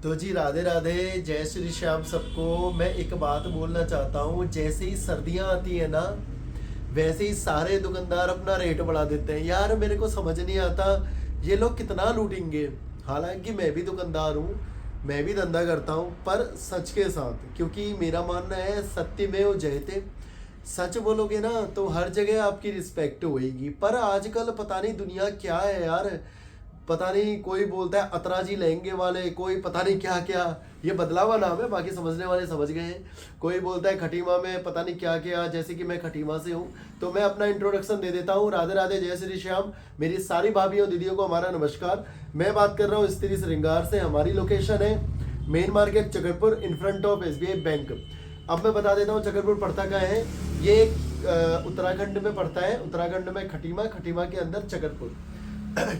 तो जी राधे राधे, जय श्री श्याम सबको। मैं एक बात बोलना चाहता हूँ, जैसे ही सर्दियाँ आती है ना, वैसे ही सारे दुकानदार अपना रेट बढ़ा देते हैं। यार मेरे को समझ नहीं आता ये लोग कितना लूटेंगे। हालांकि मैं भी दुकानदार हूँ, मैं भी धंधा करता हूँ, पर सच के साथ, क्योंकि मेरा मानना है सत्यमेव जयते। सच बोलोगे ना तो हर जगह आपकी रिस्पेक्ट होएगी। पर आजकल पता नहीं दुनिया क्या है यार। पता नहीं, कोई बोलता है अतराजी लहंगे वाले, कोई पता नहीं क्या क्या। ये बदला हुआ नाम है, बाकी समझने वाले समझ गए हैं। कोई बोलता है खटीमा में पता नहीं क्या क्या, जैसे कि मैं खटीमा से हूँ। तो मैं अपना इंट्रोडक्शन दे देता हूँ। राधे राधे, जय श्री श्याम। मेरी सारी भाभीियों दीदियों को हमारा नमस्कार। मैं बात कर रहा हूँ स्त्री श्रृंगार से। हमारी लोकेशन है main market Chakarpur, in front of SBI bank. अब मैं बता देता हूँ चकरपुर पड़ता कहाँ है। ये उत्तराखंड में पड़ता है। उत्तराखंड में खटीमा, खटीमा के अंदर चकरपुर।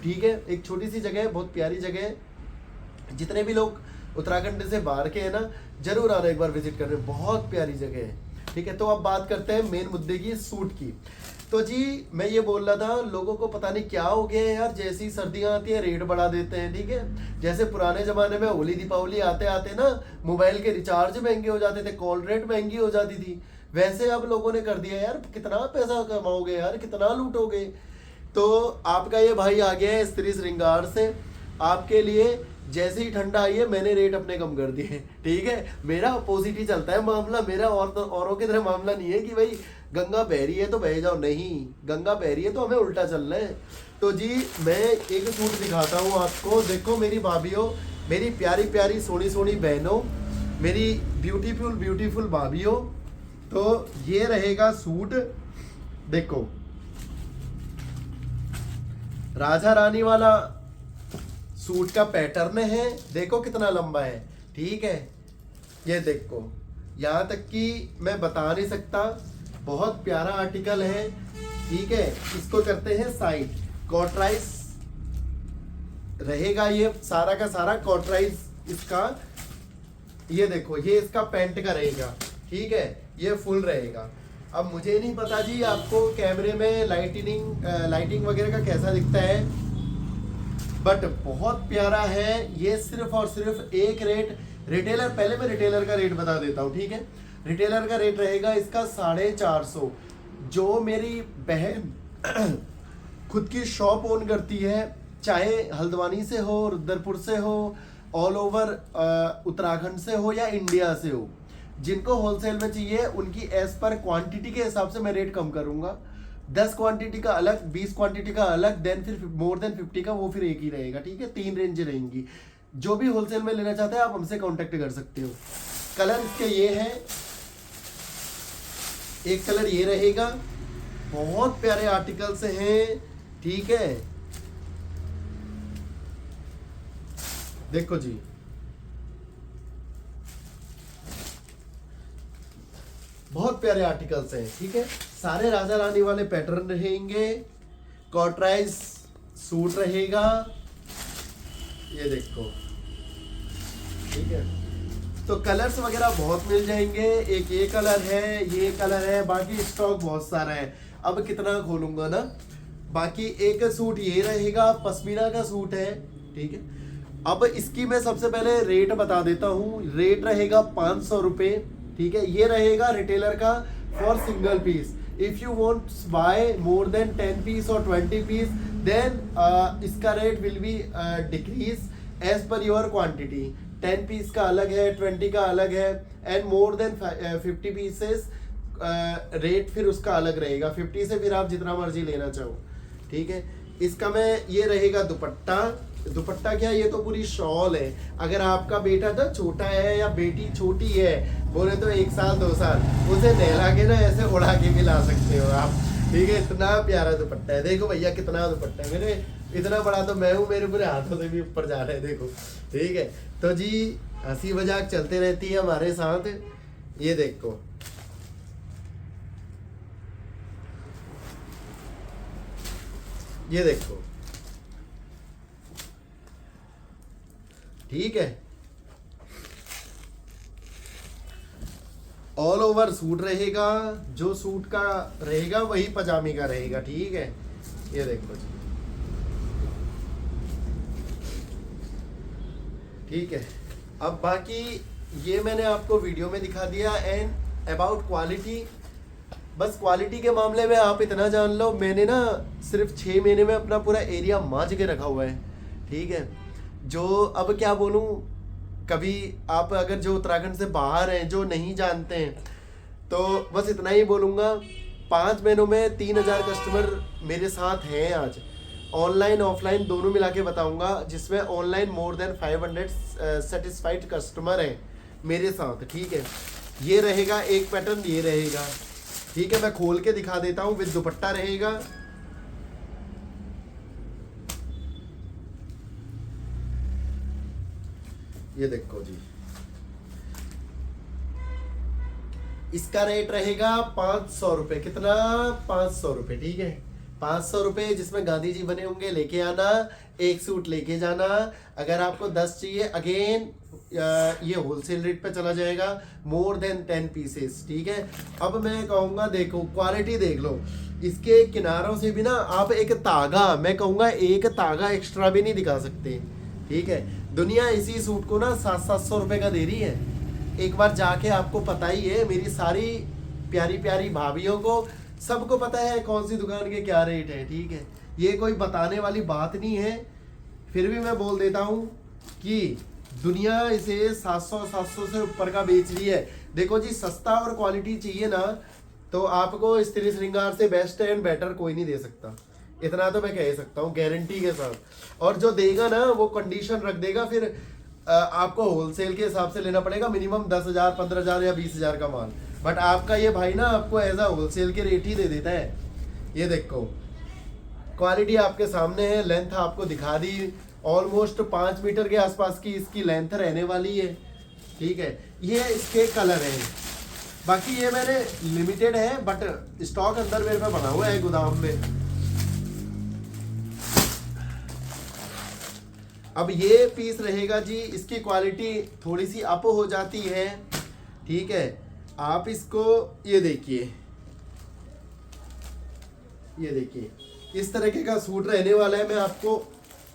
ठीक है, एक छोटी सी जगह है, बहुत प्यारी जगह है। जितने भी लोग उत्तराखंड से बाहर के हैं ना, जरूर आना एक बार विजिट करने, बहुत प्यारी जगह है। ठीक है, तो अब बात करते हैं मेन मुद्दे की, सूट की। तो जी मैं ये बोल रहा था, लोगों को पता नहीं क्या हो गया है यार, जैसी ही सर्दियां आती है रेट बढ़ा देते हैं। ठीक है, जैसे पुराने जमाने में होली दीपावली आते आते ना मोबाइल के रिचार्ज महंगे हो जाते थे, कॉल रेट महंगी हो जाती थी, वैसे अब लोगों ने कर दिया यार। कितना पैसा कमाओगे यार, कितना लूटोगे। तो आपका ये भाई आ गया है स्त्री श्रृंगार से आपके लिए। जैसे ही ठंडा आई है मैंने रेट अपने कम कर दिए। ठीक है, मेरा अपोजिट ही चलता है मामला। मेरा और तो औरों की तरह मामला नहीं है कि भाई गंगा बह रही है तो बह जाओ, नहीं, गंगा बह रही है तो हमें उल्टा चलना है। तो जी मैं एक सूट दिखाता हूँ आपको। देखो मेरी भाभीियों, मेरी प्यारी प्यारी सोनी सोनी बहनों, मेरी ब्यूटीफुल ब्यूटीफुल भाभीियों, तो ये रहेगा सूट। देखो राजा रानी वाला सूट का पैटर्न है, देखो कितना लंबा है। ठीक है, ये देखो, यहाँ तक कि मैं बता नहीं सकता, बहुत प्यारा आर्टिकल है। ठीक है, इसको करते हैं साइड। कॉटराइज रहेगा ये सारा का सारा, कॉटराइज इसका। ये देखो, ये इसका पैंट का रहेगा। ठीक है, ये फुल रहेगा। अब मुझे नहीं पता जी आपको कैमरे में लाइटिंग वगैरह का कैसा दिखता है, बट बहुत प्यारा है ये। सिर्फ और सिर्फ एक रेट रिटेलर, पहले मैं रिटेलर का रेट बता देता हूँ। ठीक है, रिटेलर का रेट रहेगा इसका 450। जो मेरी बहन खुद की शॉप ओन करती है, चाहे हल्द्वानी से हो, रुद्रपुर से हो, ऑल ओवर उत्तराखंड से हो या इंडिया से हो, जिनको होलसेल में चाहिए उनकी एज पर क्वांटिटी के हिसाब से मैं रेट कम करूंगा। 10 क्वांटिटी का अलग, 20 क्वांटिटी का अलग, देन फिर मोर देन 50 का वो फिर एक ही रहेगा। ठीक है, 3 रेंज रहेंगी। जो भी होलसेल में लेना चाहते हैं आप हमसे कांटेक्ट कर सकते हो। कलर इसके ये है, एक कलर ये रहेगा। बहुत प्यारे आर्टिकल्स हैं। ठीक है, देखो जी, बहुत प्यारे आर्टिकल्स हैं। ठीक है, सारे राजा रानी वाले पैटर्न रहेंगे। कॉटराइज सूट रहेगा, ये देखो। ठीक है, तो कलर्स वगैरह बहुत मिल जाएंगे। एक ये कलर है, ये कलर है, बाकी स्टॉक बहुत सारा है, अब कितना खोलूंगा ना। बाकी एक सूट ये रहेगा, पश्मीना का सूट है। ठीक है, अब इसकी मैं सबसे पहले रेट बता देता हूँ। रेट रहेगा 500 रुपये। ठीक है, ये रहेगा रिटेलर का for single piece. If you want buy more then 10 piece और 20 पीस, देन इसका rate will be decrease as per your quantity. 10 piece का अलग है, 20 का अलग है, and more then 50 pieces rate फिर उसका अलग रहेगा। 50 से फिर आप जितना मर्जी लेना चाहो। ठीक है, इसका मैं, ये रहेगा दुपट्टा। दुपट्टा क्या, ये तो पूरी शॉल है। अगर आपका बेटा ना छोटा है या बेटी छोटी है, बोले तो 1 साल 2 साल, उसे नहला के ना ऐसे उड़ा के भी ला सकते हो आप। ठीक है, इतना प्यारा दुपट्टा है। देखो भैया कितना दुपट्टा है, मेरे इतना बड़ा तो मैं हूँ, मेरे पूरे हाथों से भी ऊपर जा रहे हैं, देखो। ठीक है, तो जी हंसी मजाक चलते रहती है हमारे साथ। ये देखो, ये देखो। ठीक है, ऑल ओवर सूट रहेगा। जो सूट का रहेगा वही पजामी का रहेगा। ठीक है, ये देखो जी। ठीक है, अब बाकी ये मैंने आपको वीडियो में दिखा दिया। एंड अबाउट क्वालिटी, बस क्वालिटी के मामले में आप इतना जान लो, मैंने ना सिर्फ 6 महीने में अपना पूरा एरिया मांझ के रखा हुआ है, ठीक है। जो अब क्या बोलूँ, कभी आप अगर जो उत्तराखंड से बाहर हैं, जो नहीं जानते हैं, तो बस इतना ही बोलूँगा। 5 महीनों में 3000 कस्टमर मेरे साथ हैं आज, ऑनलाइन ऑफलाइन दोनों मिला के बताऊँगा, जिसमें online more than 500 satisfied customer हैं मेरे साथ, ठीक है। ये रहेगा एक पैटर्न, ये रहेगा, ठीक है। मैं खोल के दिखा देता हूँ, विद दुपट्टा रहेगा। ये देखो जी, इसका रेट रहेगा 500 रुपए। कितना? 500 रुपए, ठीक है। 500 रुपए, जिसमें गांधी जी बने होंगे, लेके आना। एक सूट लेके जाना। अगर आपको 10 चाहिए, अगेन ये होलसेल रेट पे चला जाएगा, मोर देन 10 पीसेस, ठीक है। अब मैं कहूँगा, देखो क्वालिटी देख लो, इसके किनारों से भी ना आप एक तागा, मैं कहूँगा एक तागा एक्स्ट्रा भी नहीं दिखा सकते, ठीक है। दुनिया इसी सूट को ना 700-700 रुपए का दे रही है। एक बार जाके आपको पता ही है, मेरी सारी प्यारी प्यारी भाभीियों को सबको पता है कौन सी दुकान के क्या रेट है, ठीक है। ये कोई बताने वाली बात नहीं है, फिर भी मैं बोल देता हूँ कि दुनिया इसे 700 से ऊपर का बेच रही है। देखो जी, सस्ता और क्वालिटी चाहिए ना, तो आपको स्त्री श्रृंगार से बेस्ट एंड बेटर कोई नहीं दे सकता, इतना तो मैं कह सकता हूँ गारंटी के साथ। और जो देगा ना, वो कंडीशन रख देगा, फिर आपको होलसेल के हिसाब से लेना पड़ेगा, मिनिमम 10,000, 15,000 या 20,000 का माल। बट आपका ये भाई ना आपको एज अ होलसेल के रेट ही दे देता है। ये देखो क्वालिटी आपके सामने है, लेंथ आपको दिखा दी, ऑलमोस्ट 5 मीटर के आसपास की इसकी लेंथ रहने वाली है, ठीक है। ये इसके कलर है, बाकी ये मेरे लिमिटेड है, बट स्टॉक अंदर मेरे पे बना हुआ है गोदाम में। अब ये पीस रहेगा जी, इसकी क्वालिटी थोड़ी सी अप हो जाती है, ठीक है। आप इसको ये देखिए, ये देखिए, इस तरीके का सूट रहने वाला है। मैं आपको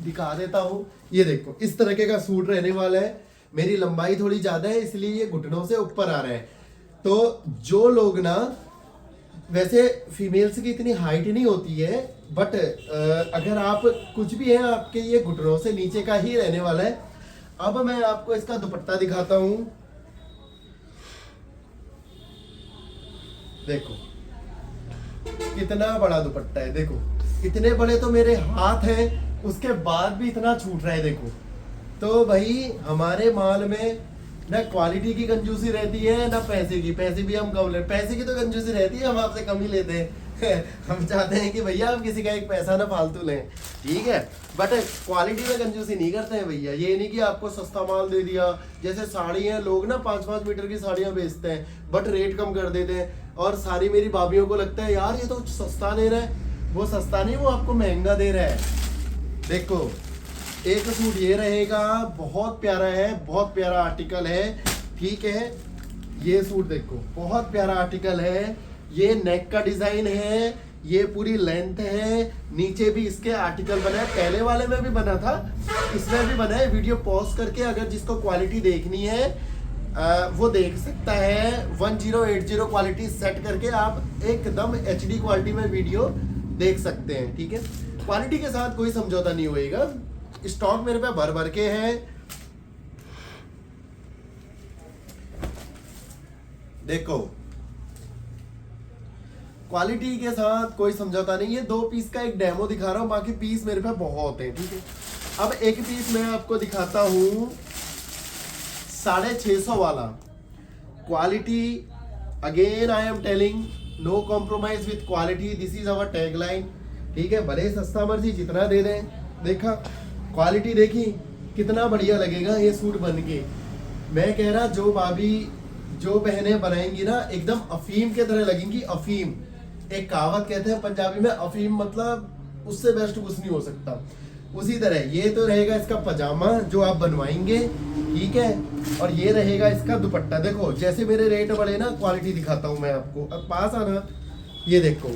दिखा देता हूँ, ये देखो इस तरीके का सूट रहने वाला है। मेरी लंबाई थोड़ी ज्यादा है, इसलिए ये घुटनों से ऊपर आ रहा है। तो जो लोग ना, वैसे फीमेल्स की इतनी हाइट नहीं होती है, बट अगर आप कुछ भी है, आपके ये घुटनों से नीचे का ही रहने वाला है। अब मैं आपको इसका दुपट्टा दिखाता हूं। देखो कितना बड़ा दुपट्टा है, देखो इतने बड़े तो मेरे हाथ हैं, उसके बाद भी इतना छूट रहा है, देखो। तो भाई हमारे माल में ना क्वालिटी की कंजूसी रहती है, ना पैसे की। पैसे भी हम कम ले, पैसे की तो कंजूसी रहती है, हम आपसे कम ही लेते हैं। हम चाहते हैं कि भैया हम किसी का एक पैसा ना फालतू लें, ठीक है। बट क्वालिटी में कंजूसी नहीं करते हैं भैया। ये नहीं कि आपको सस्ता माल दे दिया, जैसे साड़ी है, लोग ना 5-5 मीटर की साड़ियाँ बेचते हैं, बट रेट कम कर देते हैं। और सारी मेरी भाभीियों को लगता है यार ये तो सस्ता दे रहा है। वो सस्ता नहीं, वो आपको महंगा दे रहा है। देखो एक सूट ये रहेगा, बहुत प्यारा है, बहुत प्यारा आर्टिकल है, ठीक है। ये सूट देखो बहुत प्यारा आर्टिकल है। ये नेक का डिजाइन है, ये पूरी लेंथ है, नीचे भी इसके आर्टिकल बना है, पहले वाले में भी बना था, इसमें भी बना है। वीडियो पॉज करके अगर जिसको क्वालिटी देखनी है वो देख सकता है। 1080 क्वालिटी सेट करके आप एकदम HD क्वालिटी में वीडियो देख सकते हैं, ठीक है। क्वालिटी के साथ कोई समझौता नहीं होएगा। स्टॉक मेरे पे भर भर के है। देखो क्वालिटी के साथ कोई समझौता नहीं है। 2 पीस का एक डेमो दिखा रहा हूं, बाकी पीस मेरे पे बहुत है, ठीक है। अब एक पीस मैं आपको दिखाता हूं 650 वाला। Quality again I am telling, no compromise with quality, this is our tagline, ठीक है। भले सस्ता मर्जी जितना दे दें। देखा क्वालिटी देखी, कितना बढ़िया लगेगा ये सूट बन के। मैं कह रहा, जो भाभी जो बहनें बनाएंगी ना, एकदम अफीम के तरह लगेंगी। अफीम, एक कहावत कहते हैं पंजाबी में, अफीम मतलब उससे बेस्ट कुछ नहीं हो सकता। उसी तरह ये तो रहेगा इसका पजामा जो आप बनवाएंगे, ठीक है। और ये रहेगा इसका दुपट्टा। देखो जैसे मेरे रेट बढ़े ना, क्वालिटी दिखाता हूं मैं आपको। अब पास आना, ये देखो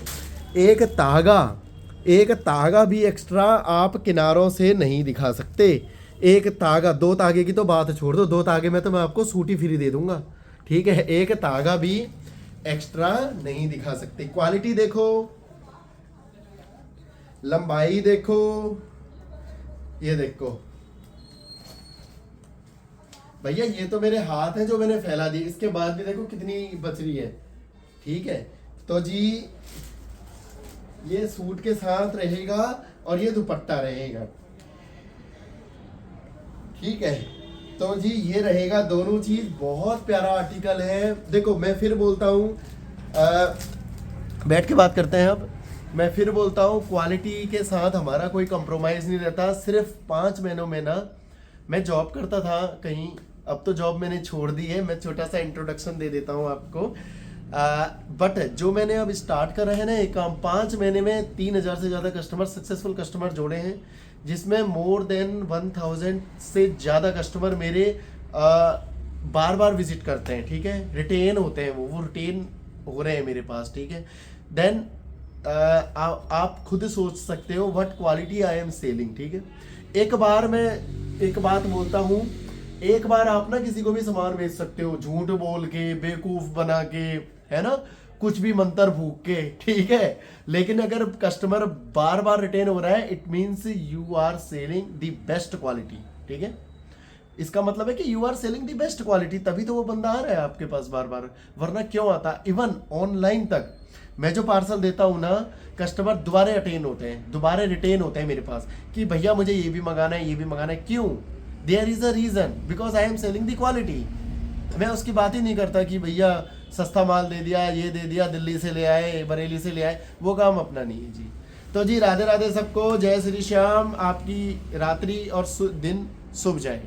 एक तागा भी एक्स्ट्रा आप किनारों से नहीं दिखा सकते। एक तागा, दो तागे की तो बात छोड़ दो, दो तागे में तो मैं आपको सूटी फ्री दे दूंगा, ठीक है। एक तागा भी एक्स्ट्रा नहीं दिखा सकते। क्वालिटी देखो, लंबाई देखो, ये देखो भैया, ये तो मेरे हाथ हैं जो मैंने फैला दी, इसके बाद भी देखो कितनी बच रही है, ठीक है। तो जी ये सूट के साथ रहेगा और ये दुपट्टा रहेगा, ठीक है। तो जी ये रहेगा, दोनों चीज बहुत प्यारा आर्टिकल है। देखो मैं फिर बोलता हूँ, बैठ के बात करते हैं अब। मैं फिर बोलता हूँ, क्वालिटी के साथ हमारा कोई कंप्रोमाइज़ नहीं रहता। सिर्फ 5 महीनों में ना, मैं जॉब करता था कहीं, अब तो जॉब मैंने छोड़ दी है। मैं छोटा सा इंट्रोडक्शन दे देता हूँ आपको। बट जो मैंने अब स्टार्ट करा है ना एक काम, 5 महीने में 3000 से ज़्यादा कस्टमर, सक्सेसफुल कस्टमर जोड़े हैं, जिसमें मोर देन 1000 से ज़्यादा कस्टमर मेरे बार बार विजिट करते हैं, ठीक है। रिटेन होते हैं, वो रिटेन हो रहे हैं मेरे पास, ठीक है। देन आप खुद सोच सकते हो what quality I am selling, ठीक है। एक बार मैं एक बात बोलता हूँ, एक बार आप ना किसी को भी सामान बेच सकते हो, झूठ बोल के, बेवकूफ बना के, है ना, कुछ भी मंत्र फूक के, ठीक है। लेकिन अगर कस्टमर बार बार रिटेन हो रहा है, it means you are selling the best quality, ठीक है। इसका मतलब है कि you are selling the best quality, तभी तो वो बंदा आ रहा है आपके पास बार बार, वरना क्यों आता। इवन ऑनलाइन तक मैं जो पार्सल देता हूँ ना, कस्टमर दोबारा अटेन होते हैं, दोबारा रिटेन होते हैं मेरे पास कि भैया मुझे ये भी मंगाना है, ये भी मंगाना है। क्यों? There is a reason, because I am selling the quality. मैं उसकी बात ही नहीं करता कि भैया सस्ता माल दे दिया, ये दे दिया, दिल्ली से ले आए, बरेली से ले आए, वो काम अपना नहीं है जी। तो जी राधे राधे सबको, जय श्री श्याम, आपकी रात्रि और दिन शुभ जाए।